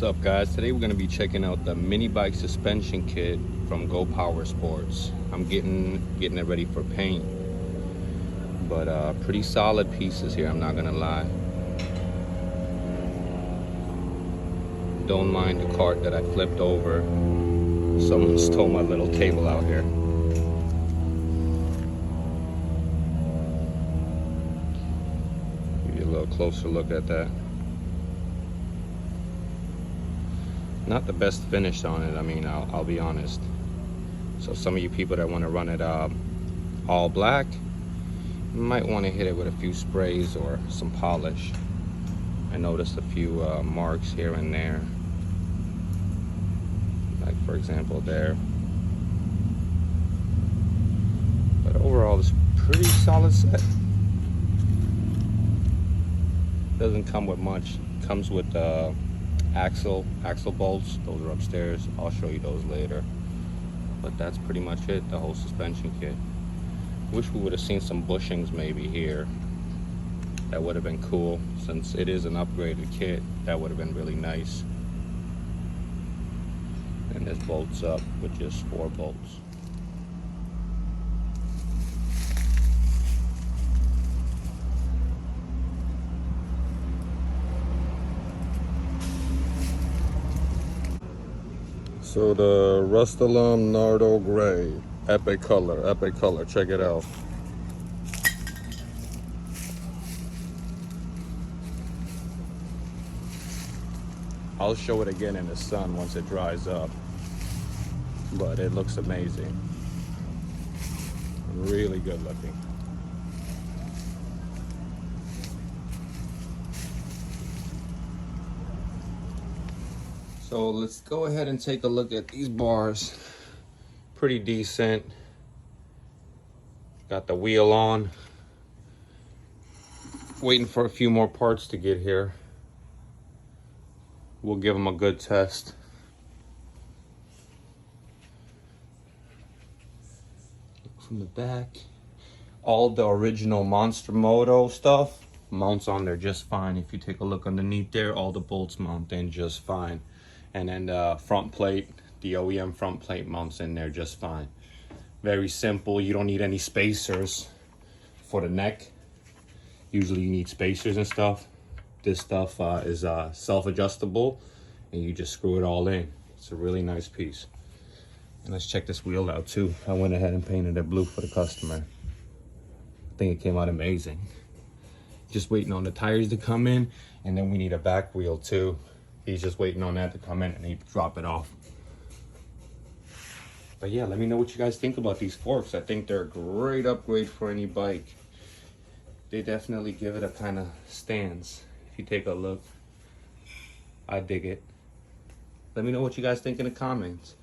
up, guys? Today we're going to be checking out the mini bike suspension kit from Go Power Sports. I'm getting it ready for paint, but pretty solid pieces here, I'm not gonna lie. Don't mind the cart that I flipped over. Someone stole my little table out here. Give you a little closer look at that. Not the best finish on it, I mean, I'll be honest. So some of you people that want to run it all black might want to hit it with a few sprays or some polish. I noticed a few marks here and there, like for example there. But overall it's a pretty solid set. Doesn't come with much. Comes with axle bolts. Those are upstairs. I'll show you those later. But that's pretty much it, the whole suspension kit. Wish we would have seen some bushings maybe here. That would have been cool. Since it is an upgraded kit, that would have been really nice. And this bolts up with just 4 bolts. So the Rust-Oleum Nardo Gray, epic color, check it out. I'll show it again in the sun once it dries up, but it looks amazing. Really good looking. So let's go ahead and take a look at these bars. Pretty decent. Got the wheel on. Waiting for a few more parts to get here. We'll give them a good test. From the back, all the original Monster Moto stuff mounts on there just fine. If you take a look underneath there, all the bolts mount in just fine. And then the front plate, the OEM front plate mounts in there just fine. Very simple. You don't need any spacers for the neck. Usually you need spacers and stuff. This stuff is self-adjustable, and you just screw it all in. It's a really nice piece. And let's check this wheel out too. I went ahead and painted it blue for the customer. I think it came out amazing. Just waiting on the tires to come in, and then we need a back wheel too. He's just waiting on that to come in and he drop it off. But yeah, let me know what you guys think about these forks. I think they're a great upgrade for any bike. They definitely give it a kind of stance. If you take a look, I dig it. Let me know what you guys think in the comments.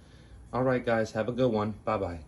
All right, guys, have a good one. Bye-bye.